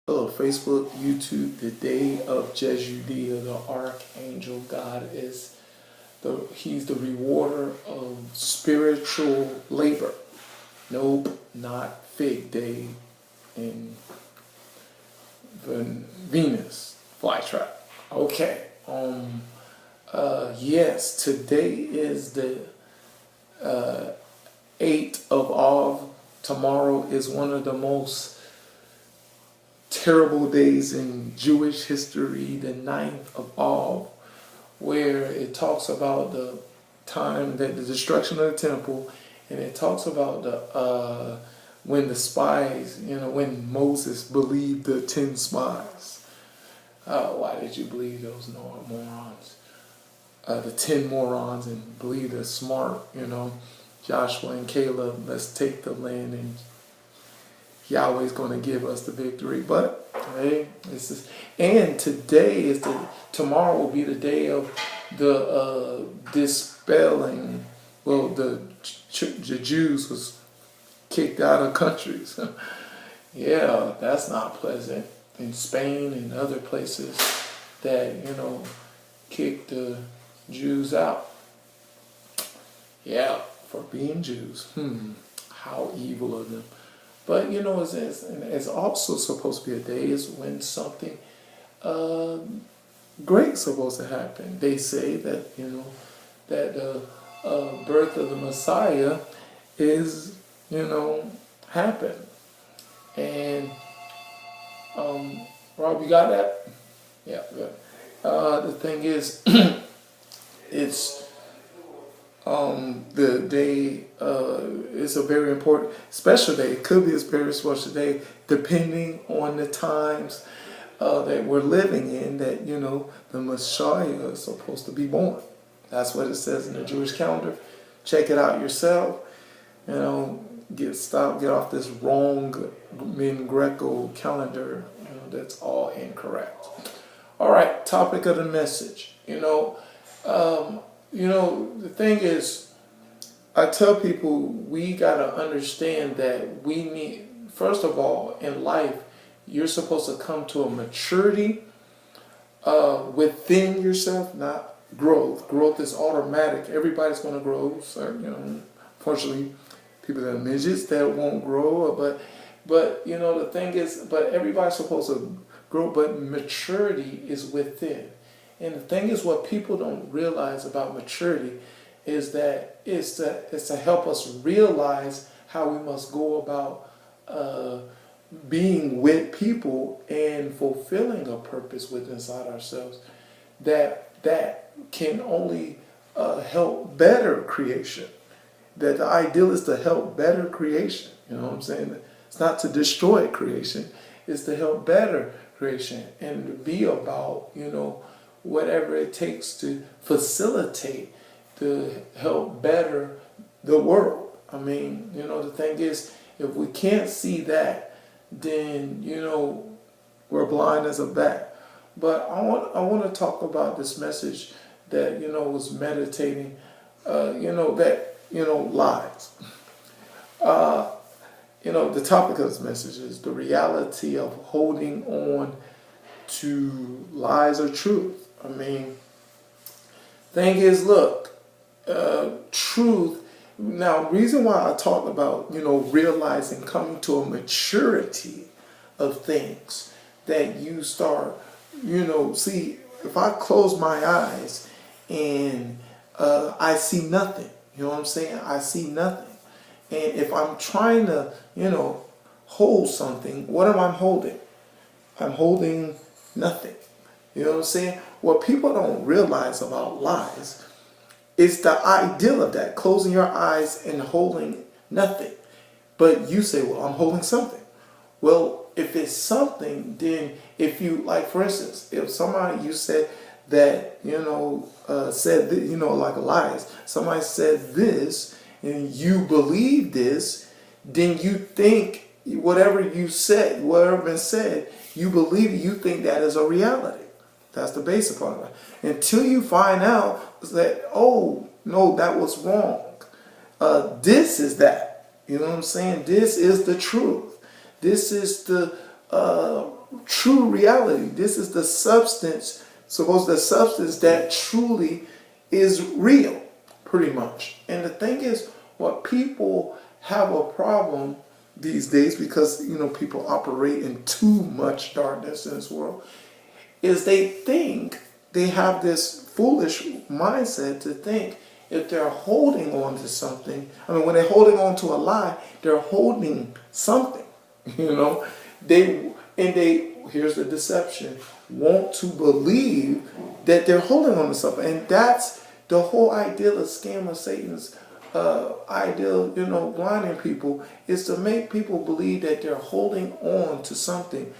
Hello, Facebook, YouTube. The day of Jezudea, the archangel. God is he's the rewarder of spiritual labor. Nope, not fig day in Venus flytrap. Okay. Yes, today is the 8th of Av. Tomorrow is one of the most terrible days in Jewish history, the 9th of Av, where it talks about the time that the destruction of the temple, and it talks about the when the spies, when Moses believed the 10 spies. Why did you believe those morons? The 10 morons, and believe they're smart, Joshua and Caleb, let's take the land, and Yahweh's going to give us the victory. But hey, and tomorrow will be the day of the dispelling. Well, the Jews was kicked out of countries. Yeah, that's not pleasant. In Spain and other places that kicked the Jews out. Yeah, for being Jews. How evil of them. But it's also supposed to be a day is when something great's supposed to happen. They say that that the birth of the Messiah is happened. And Rob, you got that? Yeah, good. The thing is, it's the day is a very important, special day. It could be a very special day, depending on the times that we're living in. That the Messiah is supposed to be born. That's what it says in the Jewish calendar. Check it out yourself. Get off this wrong Min Greco calendar. That's all incorrect. All right, topic of the message. The thing is, I tell people we got to understand that we need, first of all, in life, you're supposed to come to a maturity within yourself, not growth. Growth is automatic. Everybody's going to grow. So, unfortunately, people that are midgets that won't grow. But the thing is, but everybody's supposed to grow, but maturity is within. And the thing is, what people don't realize about maturity is that it's to help us realize how we must go about being with people and fulfilling a purpose within inside ourselves. That can only help better creation. That the ideal is to help better creation. You know what I'm saying? It's not to destroy creation. It's to help better creation and to be about, whatever it takes to facilitate, to help better the world. I mean, the thing is, if we can't see that, then, we're blind as a bat. But I want to talk about this message that, was meditating, lies. The topic of this message is the reality of holding on to lies or truth. I mean, thing is, look, truth. Now, reason why I talk about, realizing, coming to a maturity of things that you start, see, if I close my eyes and I see nothing, you know what I'm saying? I see nothing. And if I'm trying to, hold something, what am I holding? I'm holding nothing. You know what I'm saying? What people don't realize about lies is the ideal of that, closing your eyes and holding nothing. But you say, well, I'm holding something. Well, if it's something, then if you, like, for instance, if somebody, you said that, said, like lies, somebody said this and you believe this, then you think whatever you said, whatever been said, you believe it, you think that is a reality. That's the basic part of it. Until you find out that, oh, no, that was wrong. This is that. You know what I'm saying? This is the truth. This is the true reality. This is the substance, suppose the substance that truly is real, pretty much. And the thing is, what people have a problem these days, because people operate in too much darkness in this world, is they think they have this foolish mindset to think if they're holding on to something, when they're holding on to a lie, they're holding something, they here's the deception, want to believe that they're holding on to something. And that's the whole idea of scam of Satan's ideal, blinding people, is to make people believe that they're holding on to something,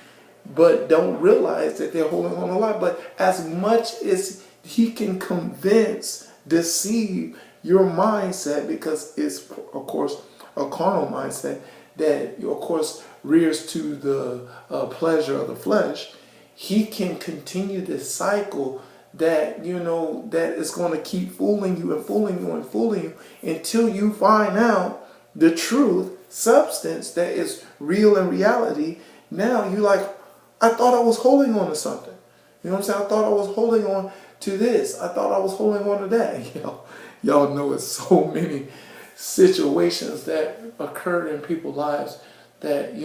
but don't realize that they're holding on to a lie. But as much as he can convince, deceive your mindset, because it's, of course, a carnal mindset that, of course, rears to the pleasure of the flesh, he can continue this cycle that, that is going to keep fooling you and fooling you and fooling you until you find out the truth, substance that is real in reality. Now you like, I thought I was holding on to something. You know what I'm saying? I thought I was holding on to this. I thought I was holding on to that. Y'all know it's so many situations that occurred in people's lives that,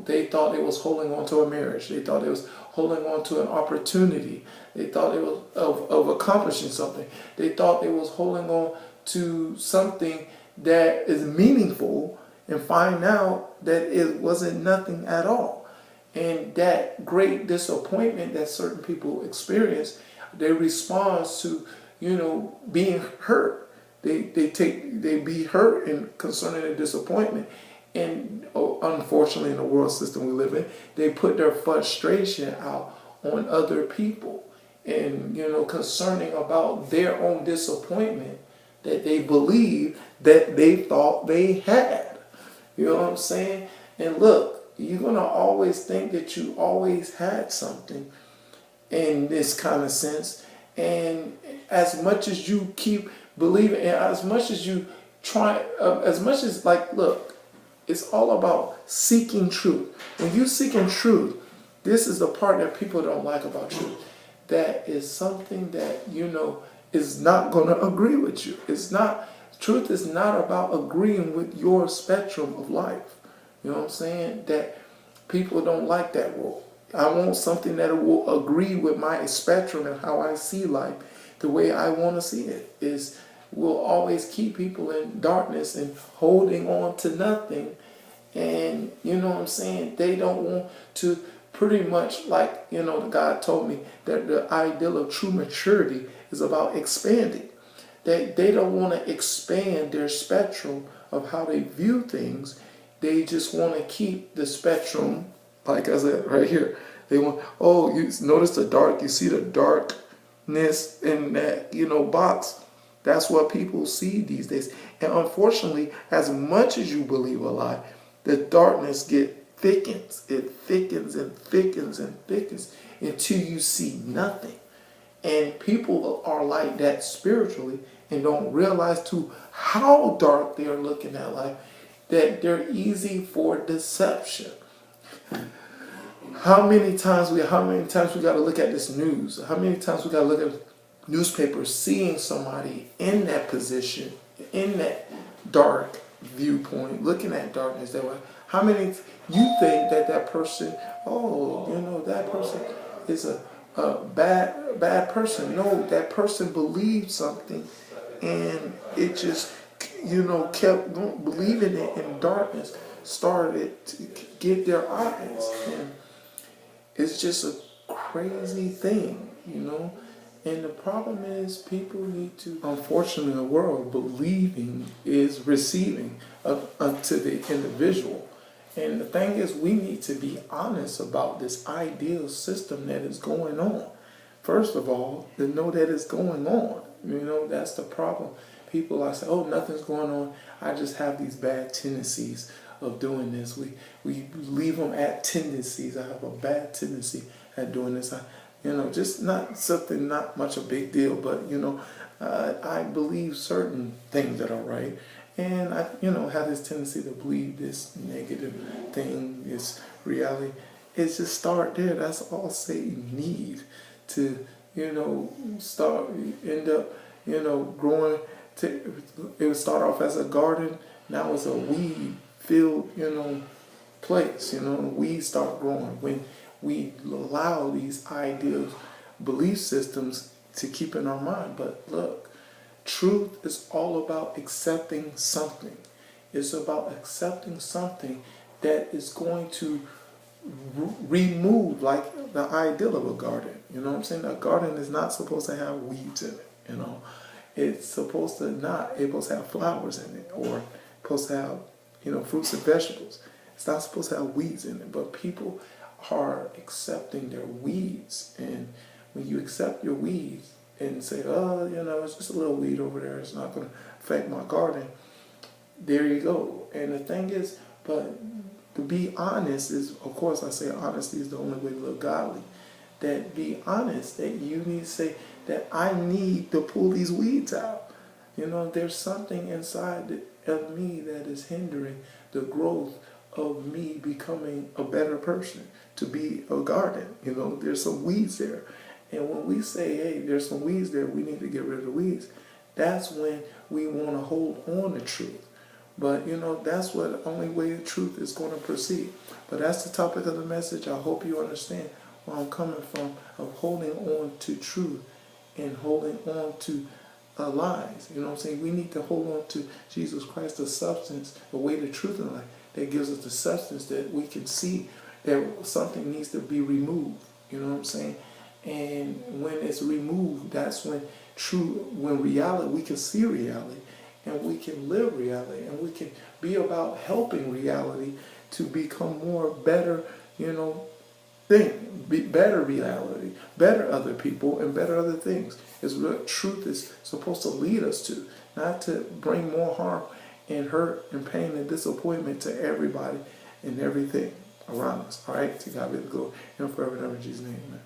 they thought they was holding on to a marriage. They thought they was holding on to an opportunity. They thought it was of accomplishing something. They thought they was holding on to something that is meaningful, and find out that it wasn't nothing at all. And that great disappointment that certain people experience, they respond to, being hurt. They be hurt and concerning the disappointment. And unfortunately, in the world system we live in, they put their frustration out on other people, and concerning about their own disappointment that they believe that they thought they had. You know what I'm saying? And look, you're gonna always think that you always had something in this kind of sense, and as much as you keep believing, and as much as you try, as much as look, it's all about seeking truth. When you seeking truth, this is the part that people don't like about truth. That is something that, is not going to agree with you. Truth is not about agreeing with your spectrum of life. You know what I'm saying? That people don't like that rule. I want something that will agree with my spectrum and how I see life, the way I want to see it. Will always keep people in darkness and holding on to nothing. And you know what I'm saying? They don't want to, pretty much God told me that the ideal of true maturity is about expanding. They don't want to expand their spectrum of how they view things. They just want to keep the spectrum, like I said right here. They want, you notice the dark, you see the darkness in that, box. That's what people see these days. And unfortunately, as much as you believe a lie, the darkness thickens. It thickens and thickens and thickens until you see nothing. And people are like that spiritually and don't realize how dark they are looking at life, that they're easy for deception. How many times we got to look at this news? How many times we got to look at newspapers, seeing somebody in that position, in that dark viewpoint, looking at darkness that way? How many you think that person, that person is a bad person? No, that person believed something, and it just, kept believing it in darkness, started to get their eyes. And it's just a crazy thing, And the problem is, people need to, unfortunately, in the world, believing is receiving unto the individual. And the thing is, we need to be honest about this ideal system that is going on. First of all, to know that it's going on. That's the problem. People are saying, nothing's going on. I just have these bad tendencies of doing this. We leave them at tendencies. I have a bad tendency at doing this. Just not much a big deal, but, I believe certain things that are right. And I, have this tendency to believe this negative thing, this reality. It's just start there. That's all Satan need to, start, end up, growing. It would start off as a garden. Now it's a weed filled, place. Weeds start growing when we allow these ideas, belief systems to keep in our mind. But look, truth is all about accepting something. It's about accepting something that is going to remove, like the ideal of a garden. You know what I'm saying? A garden is not supposed to have weeds in it. It's supposed to not. It's supposed to have flowers in it, or supposed to have, fruits and vegetables. It's not supposed to have weeds in it. But people are accepting their weeds, and when you accept your weeds and say, oh, it's just a little weed over there, it's not going to affect my garden. There you go. And the thing is, but to be honest is, of course, I say honesty is the only way to live godly. That be honest, that you need to say that I need to pull these weeds out. There's something inside of me that is hindering the growth of me becoming a better person, to be a garden. There's some weeds there. And when we say, hey, there's some weeds there, we need to get rid of the weeds, that's when we want to hold on to truth. But, that's what the only way the truth is going to proceed. But that's the topic of the message. I hope you understand where I'm coming from, of holding on to truth and holding on to lies. You know what I'm saying? We need to hold on to Jesus Christ, the substance, the way, the truth, and life that gives us the substance that we can see that something needs to be removed. You know what I'm saying? And when it's removed, that's when reality, we can see reality, and we can live reality, and we can be about helping reality to become more better, better reality, better other people, and better other things. Is what truth is supposed to lead us to, not to bring more harm and hurt and pain and disappointment to everybody and everything around us. All right? To God be the glory. And forever and ever in Jesus' name, amen.